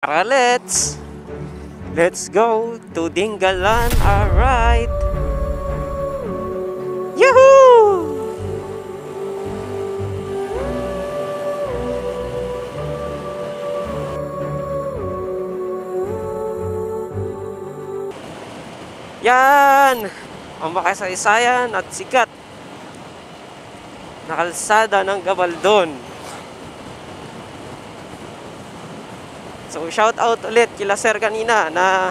Tara, let's go to Dingalan. Alright. Yahoo! Yan! Ang makasaysayan at sikat na kalsada ng Gabaldon. So shout out ulit kila sir kanina na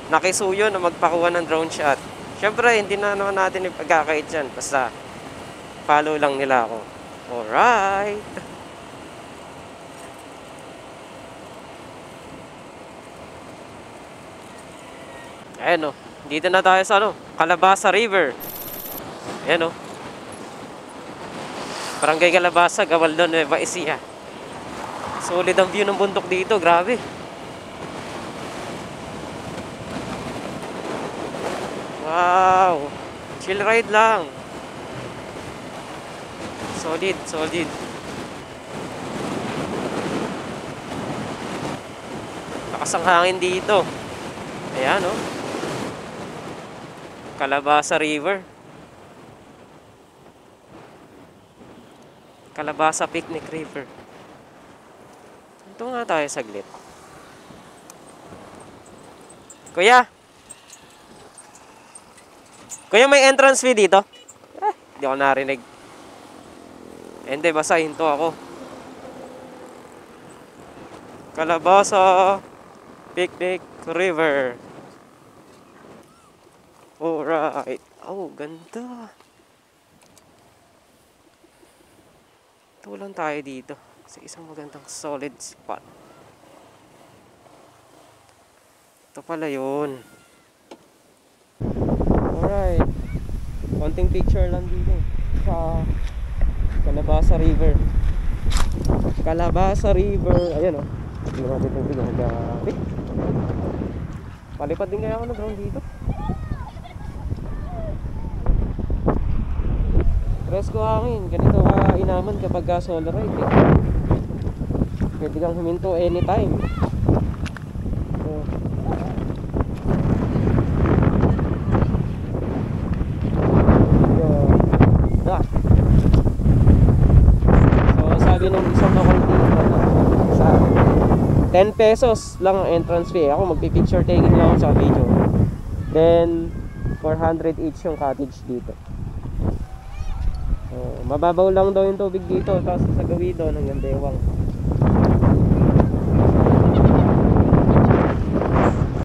nakisuyo na magpakuha ng drone shot. Syempre hindi na naman natin ipagkakait yan, basta follow lang nila ako. Alright. Ayan o, dito na tayo sa Calabasa River. Ayan o, Barangay Calabasa, Gabaldon, Nueva Ecija. Solid ang view ng bundok dito, grabe. Wow, chill ride lang. Solid. Lakas ang hangin dito. Ayan o, Calabasa River. Calabasa Picnic River. Ito nga tayo saglit. Kuya, may entrance fee dito? Hindi ako narinig. Hindi, basta hinto ako. Calabasa Picnic River. Alright. Oh, ganda. Tulang tayo dito sa isang magandang solid spot. Ito pala yun. Alright. Konting picture lang dito sa Calabasa River. Calabasa River. Ayan o. Tingnan natin itong bigong gabi. Palipad din kaya ako ng drone dito. Presko hangin. Ganito ka inaman kapag solo ride eh. Pwede kang huminto anytime. So sabi nung isang sa 10 pesos lang ang entrance fee. Ako magpipicture taking lang ako sa video. Then 400 each yung cottage dito. Mababaw lang daw yung tubig dito, tapos sa gawido hanggang bewang.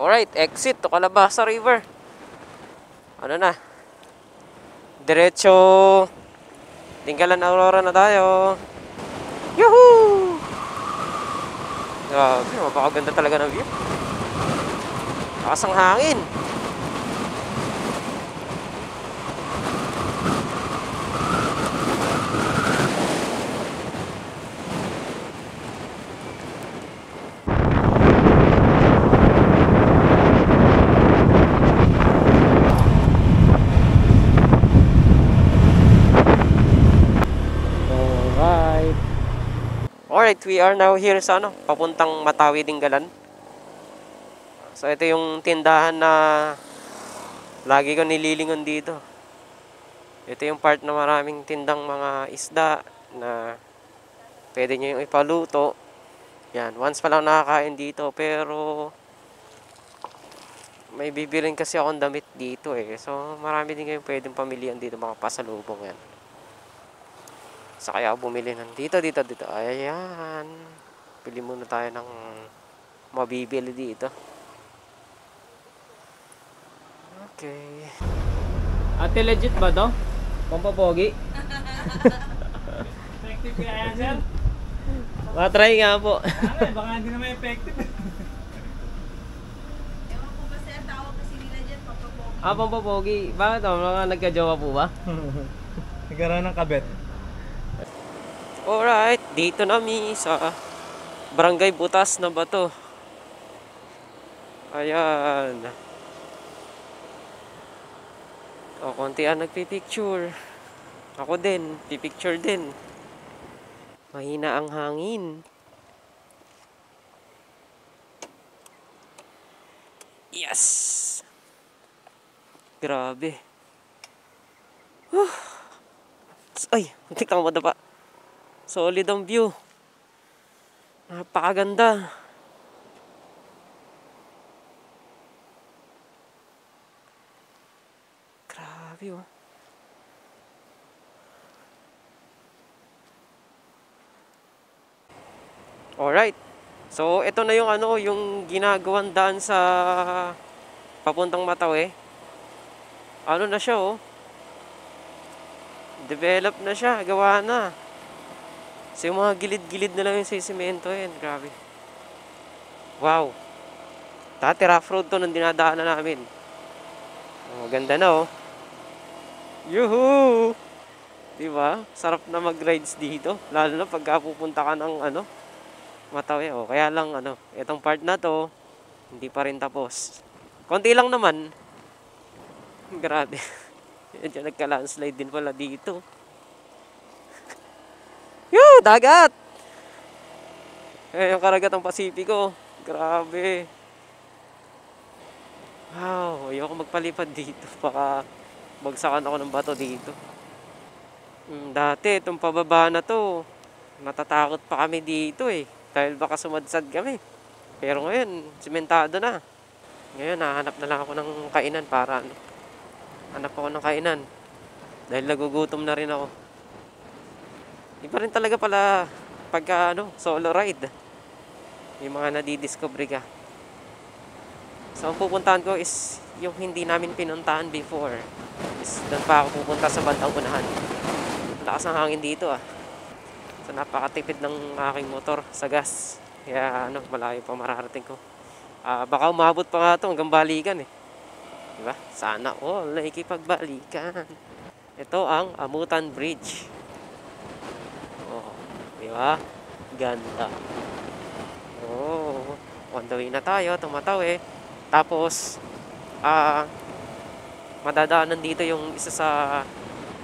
Alright, exit to Calabasa River. Ano na? Diretso Dingalan Aurora na tayo. Yuhuu! Grabe, mapakaganda talaga ng view. Lakas ang hangin. Alright, we are now here sa papuntang Matawi, Dingalan. So ito yung tindahan na lagi ko nililingon dito. Ito yung part na maraming tindang mga isda na pwede nyo yung ipaluto. Yan, once pa lang nakakain dito, pero may bibilin kasi akong damit dito eh. So marami din kayong pwedeng pamilihan dito, mga pasalubong yan. Sa kaya ako bumili ng dito. Ayan. Pili muna tayo ng mabibili dito. Okay. Ate, legit ba to? Pampapogi? Effective kaya yan, sir? Matry nga po. Baka hindi naman effective. Ewan ko ba sir, tawag kasi nila dyan, pampapogi. Pampapogi. Bakit? Mga nagka-jowa po ba? Nagkaroon ng kabet. Alright, dito nami sa Barangay Butas na Bato. Ayan. O, konti ang nagpipicture. Ako din, pipicture din. Mahina ang hangin. Yes! Grabe. Whew. Ay, muntik na ako madapa. Solid ang view. Napakaganda. Grabe oh. Alright. So, ito na yung yung ginagawang daan sa papuntang Matawi. Ano na siya oh. Develop na siya, gawa na. So, yung mga gilid-gilid na lang yung sisimento yan. Grabe. Wow. Dati rough road to nung dinadaanan namin. Oh, ganda na oh. Yuhu! Diba? Sarap na mag-rides dito. Lalo na pagka pupunta ka ng Matawi. Oh, kaya lang itong part na to, hindi pa rin tapos. Konti lang naman. Grabe. Medyo nagka-landslide din pala dito. Yoo! Dagat! Yung karagatang Pasipiko. Grabe. Wow, ayoko magpalipad dito. Baka bagsakan ako ng bato dito. Dati, itong pababa na to, natatakot pa kami dito eh. Dahil baka sumadsad kami. Pero ngayon, simentado na. Ngayon, nahanap na lang ako ng kainan para hanap ako ng kainan. Dahil nagugutom na rin ako. Iba rin talaga pala pagka solo ride. May mga nadidiscover ka. So, ang pupuntahan ko is yung hindi namin pinuntahan before. Is doon pa ako pupunta sa bandang unahan. Lakas ng hangin dito ah. So, napakatipid ng aking motor sa gas. Kaya malayo pa mararating ko. Baka umabot pa nga ito hanggang balikan eh. Diba? Sana all nakikipagbalikan. Ito ang Amutan Bridge. Oh, diba? Ganda. Oh, on the way na tayo, Matawi. Tapos, madadaanan dito yung isa sa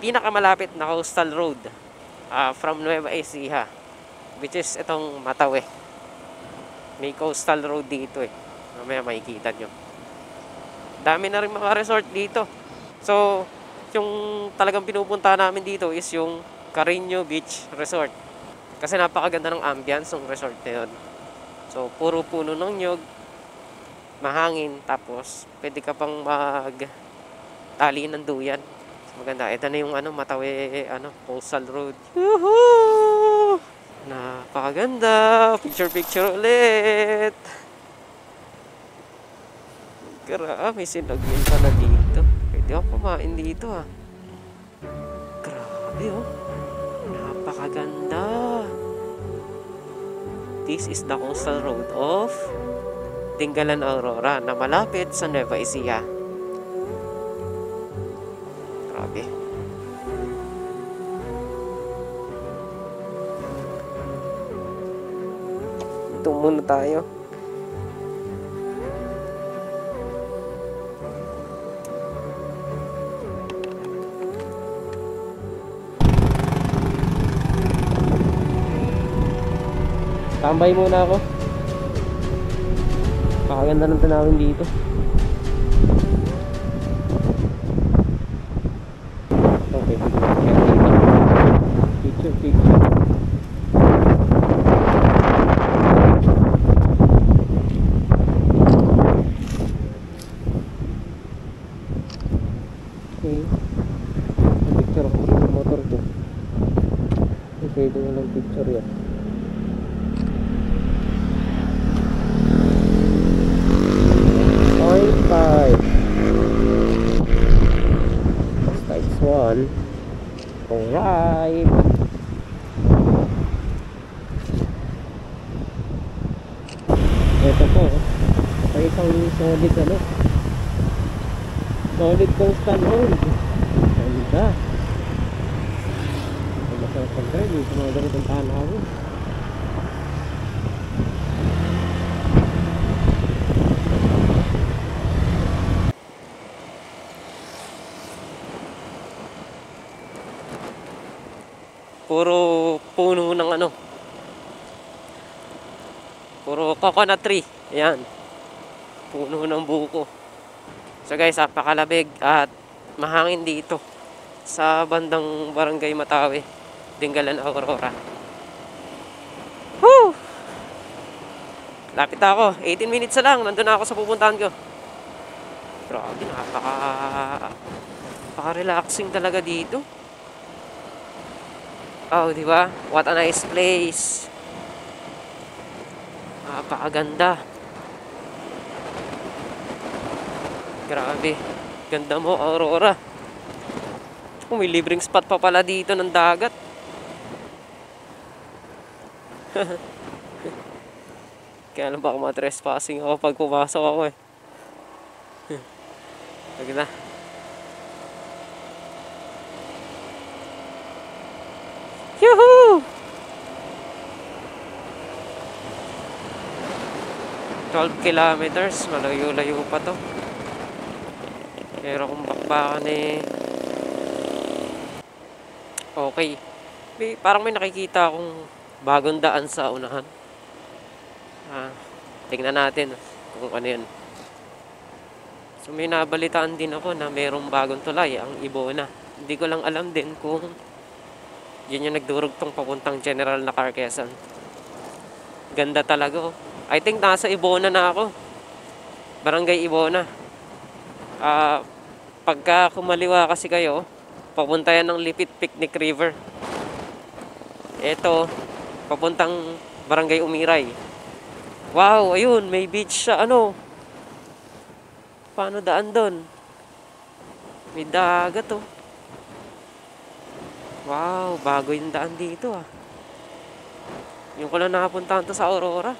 pinakamalapit na coastal road from Nueva Ecija, which is itong Matawi. May coastal road dito eh. Mamaya makikita nyo. Dami na rin mga resort dito. So, yung talagang pinupunta namin dito is yung Carreño Beach Resort. Kasi napakaganda ng ambience ng resort na yun. So, puro puno ng nyog, mahangin, tapos pwede ka pang tali ng duyan. So, maganda. Ito na yung Matawi coastal road. Woohoo! Napakaganda. Picture ulit. Grabe, may sinagin pala dito. Pwede ako kumain dito ah. Grabe oh. Napakaganda. This is the coastal road of Dingalan, Aurora na malapit sa Nueva Ecija. Grabe. Ito muna tayo. Tambay muna ako. Pakaganda ng tanawin dito. Okay, picture dito. Okay. Picture ako sa motor ko. Okay, ito na lang picture yan. One. Alright. Ito po. Ay isang solid solid coastal road. Ganda. Ang masarap pag-drive dito mga ganitong tanawin. Puro puno ng puro coconut tree. Ayan. Puno ng buko. So guys, napakalabig at mahangin dito sa bandang Barangay Matawi, Dingalan, Aurora. Woo! Lapit ako. 18 minutes na lang. Nandun na ako sa pupuntahan ko. Grabe, napaka-relaxing talaga dito. Oh, di ba? What a nice place. Napakaganda. Grabe. Ganda mo, Aurora. Oh, may libreng spot pa pala dito ng dagat. Kaya lang baka ma-trespassing ako pag pumasok ako eh. Lagi na. Yuhuu! 12 kilometers. Malayo-layo pa to. Pero kung bakbakan eh. Okay. Parang may nakikita akong bagong daan sa unahan. Tingnan natin kung ano yun. So may nabalitaan din ako na mayroong bagong tulay, ang Ibona. Hindi ko lang alam din kung yun yung nagdurugtong papuntang General na Quezon. Ganda talaga oh. I think nasa Ibona na ako. Barangay Ibona. Pagka kumaliwa kasi kayo, papunta yan ng Lipit Picnic River. Ito, papuntang Barangay Umiray. Wow, ayun, may beach sa ano. Paano daan doon? May dagat oh. Wow, bago yung daan dito ah. Yung ko lang nakapuntahan to sa Aurora.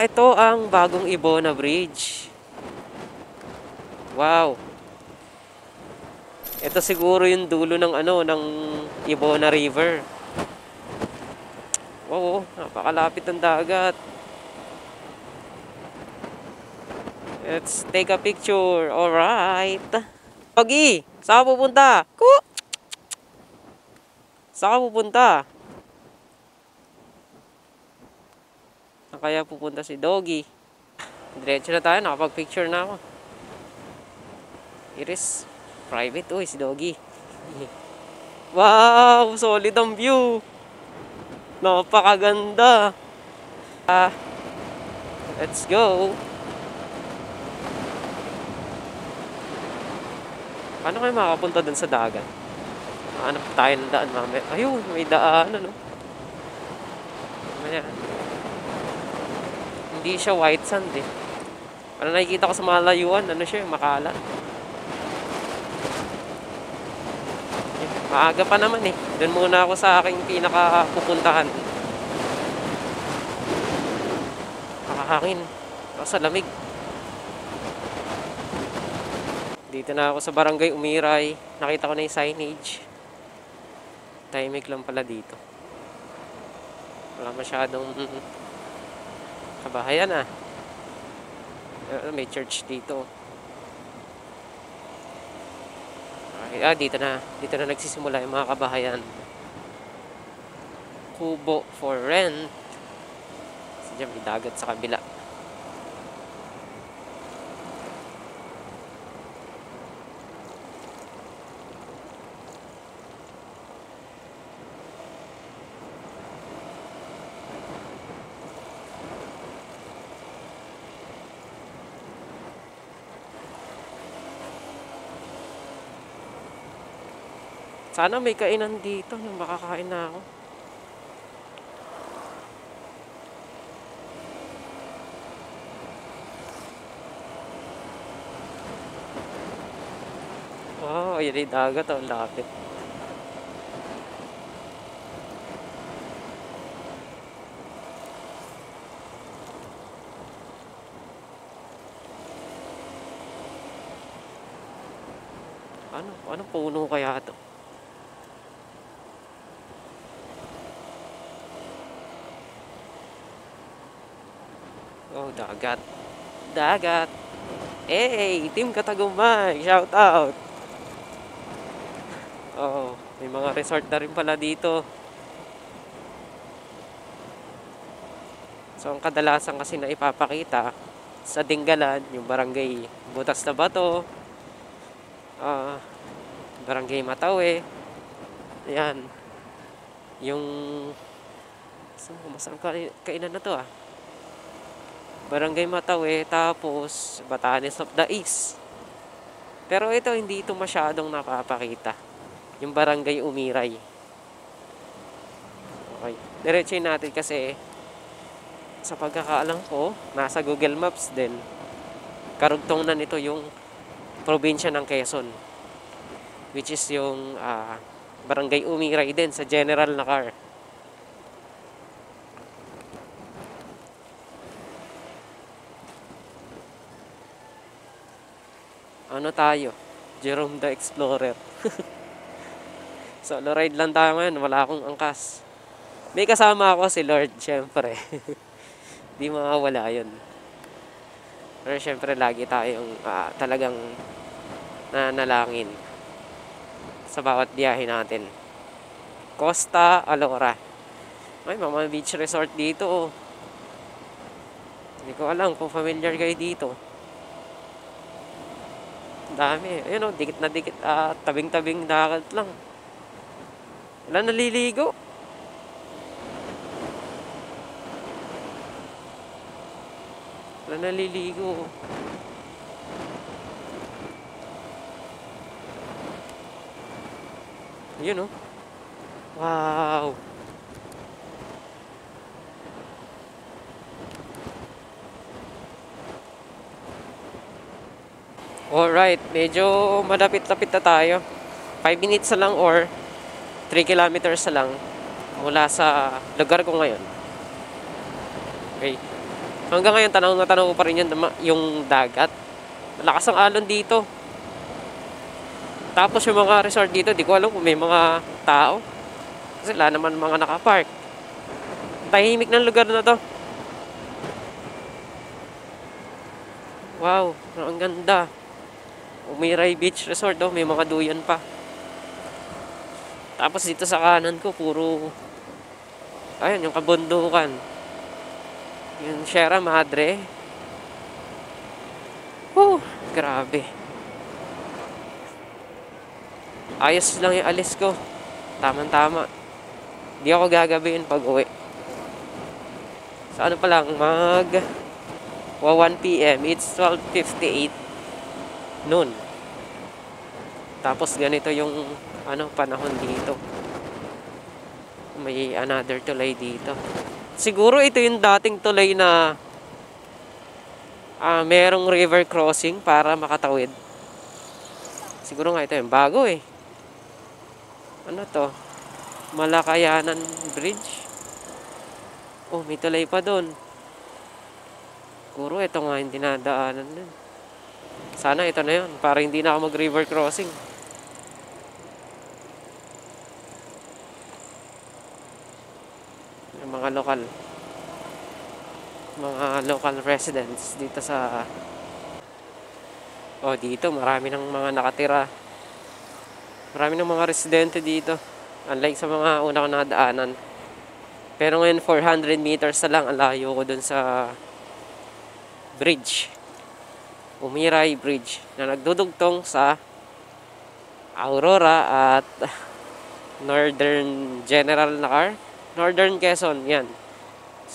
Ito ang bagong Ibona Bridge. Wow. Ito siguro yung dulo ng ano, ng Ibona River. Oo, napakalapit ng dagat. Let's take a picture. Alright. Pogi, saan ka pupunta? Saan ka pupunta? Saan kaya pupunta si Doggy? Diretso na tayo, nakapag-picture na ako. Iris, private. Uy, si Doggy. Wow, solid ang view. Napakaganda. Let's go. Paano kayo makapunta dun sa dagat? Hanap tayo ng daan mamaya. Ayun, may daan ano. Mamaya. Hindi siya white sand eh. Ano nakikita ko sa malayuan, ano siya, makalat. Maaga pa naman eh. Doon muna ako sa aking pinakapupuntahan. Nakahangin. Sa lamig. Dito na ako sa Barangay Umiray. Nakita ko na yung signage. Tahimik lang pala dito. Wala masyadong kabahayan ah. May church dito. Dito na nagsisimula yung mga kabahayan. Kubo for rent. Diyan may dagat sa kabila. Sana may kainan dito nung makakain na ako. Wow, yun yung dagat. Ang lapit. Anong puno kaya ito? Oh, dagat. Dagat. Hey, Team Katagumay. Shout out. Oh, may mga resort na rin pala dito. So, ang kadalasan kasi na ipapakita sa Dingalan, yung barangay Butas na Bato, ah, barangay Matawe, ayan, yung, masang kainan na to barangay Matawe, tapos Batanes of the East. Pero ito, hindi ito masyadong napapakita, yung barangay Umiray. Okay, diretsuhin natin kasi sa pagkakaalam ko, nasa Google Maps din, karugtong na nito yung probinsya ng Quezon, which is yung barangay Umiray din sa General Nakar. Ano tayo? Jerome the Explorer. Solo ride lang tayo ngayon, wala akong angkas. May kasama ako si Lord, syempre. Di mawawala yun. Pero syempre lagi tayong talagang nanalangin sa bawat biyahe natin. Costa Alora. May mga beach resort dito. Hindi ko alam kung familiar kayo dito. Dami. Ayun dikit na dikit. Tabing-tabing dagat lang. Wala naliligo. Wala naliligo. Yun wow. Alright, medyo malapit-lapit na tayo. 5 minutes na lang or 3 kilometers na lang mula sa lugar ko ngayon. Okay. Hanggang ngayon, tanaw na tanaw ko pa rin yung dagat. Malakas ang alon dito. Tapos yung mga resort dito, di ko alam kung may mga tao. Kasi wala naman mga nakapark. Tahimik ng lugar na to. Wow, ang ganda. Umiray Beach Resort may mga duyan pa. Tapos dito sa kanan ko, puro ayun, yung kabundukan. Yung Sierra Madre. Grabe. Ayos lang yung alis ko. Tama-tama. Di ako gagabihin pag uwi. Sa ano pa lang, 1 PM. It's 12:58 noon. Tapos ganito yung panahon dito. May another tulay dito. Siguro ito yung dating tulay na merong river crossing para makatawid. Siguro nga ito yung bago Ano to? Malakayanan Bridge. May tulay pa doon. Siguro ito nga yung dinadaanan nun. Sana ito na yun, para hindi na ako mag-river crossing. Yung mga local residents dito sa dito marami ng mga nakatira. Marami ng mga residente dito. Unlike sa mga una ko nadaanan. Pero ngayon 400 meters na lang ang layo ko dun sa bridge. Umiray Bridge na nagdudugtong sa Aurora at Northern General Nakar. Northern Quezon, yan.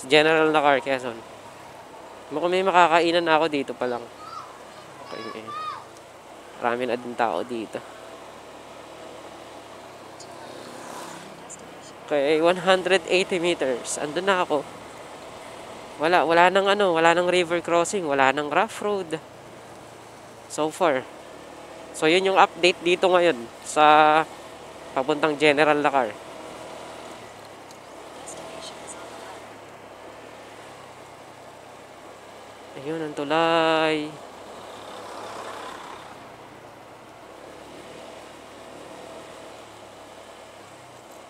General Nakar, Quezon. Mukhang may makakainan na ako dito pa lang. Okay, marami na din tao dito. Okay, 180 meters. Andun na ako. Wala nang river crossing, wala nang rough road. So far. So yun yung update dito ngayon sa papuntang General Nakar. Ayun ang tulay.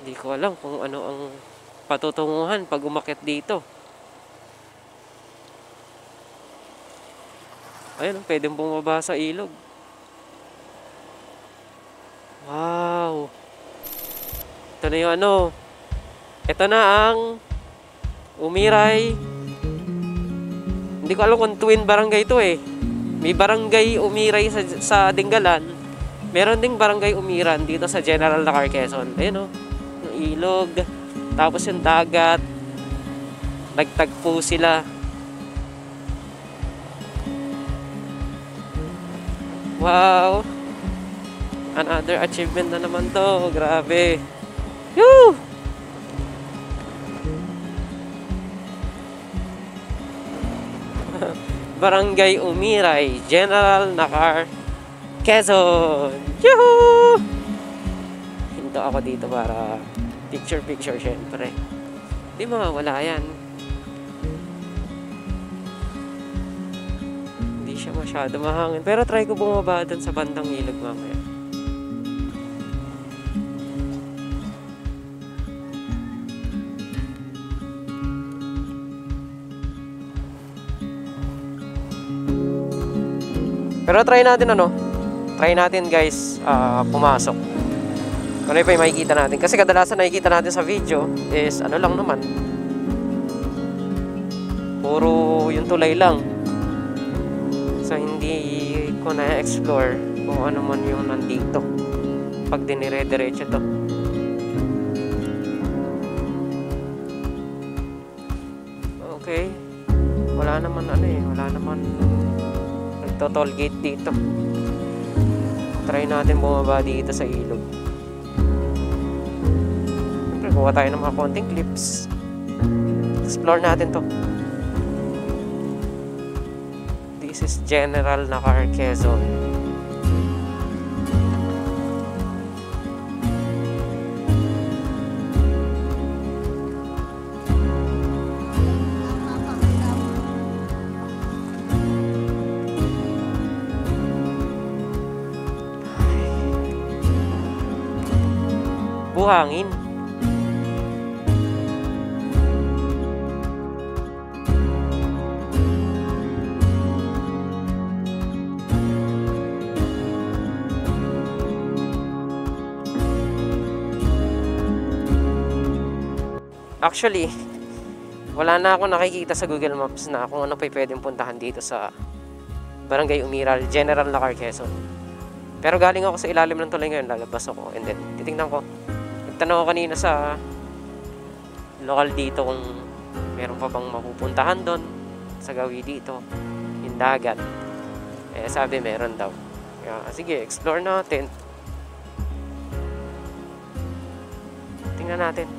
Hindi ko alam kung ano ang patutunguhan pag umakyat dito. Ayun, pwedeng bumaba sa ilog. Wow. Ito na yung Ito na ang Umiray. Hindi ko alam kung twin barangay to eh. May barangay Umiray sa Dingalan. Meron ding barangay Umiran dito sa General Nakar, Quezon. Ayun o. Yung ilog. Tapos yung dagat. Nagtagpo sila. Wow! Another achievement na naman to. Grabe. Yoo! Barangay Umiray, General Nakar, Quezon. Yoo! Hinto ako dito para picture syempre. Hindi mawawala yan. Hindi siya masyado mahangin. Pero try ko bumaba dun sa bandang ilog mamaya. Pero try natin guys, pumasok. Kung ano pa yung makikita natin. Kasi kadalasan nakikita natin sa video is ano lang naman. Puro yung tulay lang. So hindi ko na-explore kung ano man yung nandito. Pag dinire-diretso to. Okay. Wala naman toll gate dito. Try natin bumaba dito sa ilog. Siyempre, kuha tayo ng mga konting clips. Explore natin to. This is General Nakar, Quezon. Buhangin. Actually, wala na ako nakikita sa Google Maps na kung ano pa pwedeng puntahan dito sa Barangay Umiral, General Nakar, Quezon. Pero galing ako sa ilalim ng tulay ngayon, lalabas ako and then titingnan ko. Nagtanong ako kanina sa lokal dito kung meron pa bang mapupuntahan doon sa gawi dito, yung dagat. Eh sabi meron daw. Kaya sige, explore natin. Tingnan natin.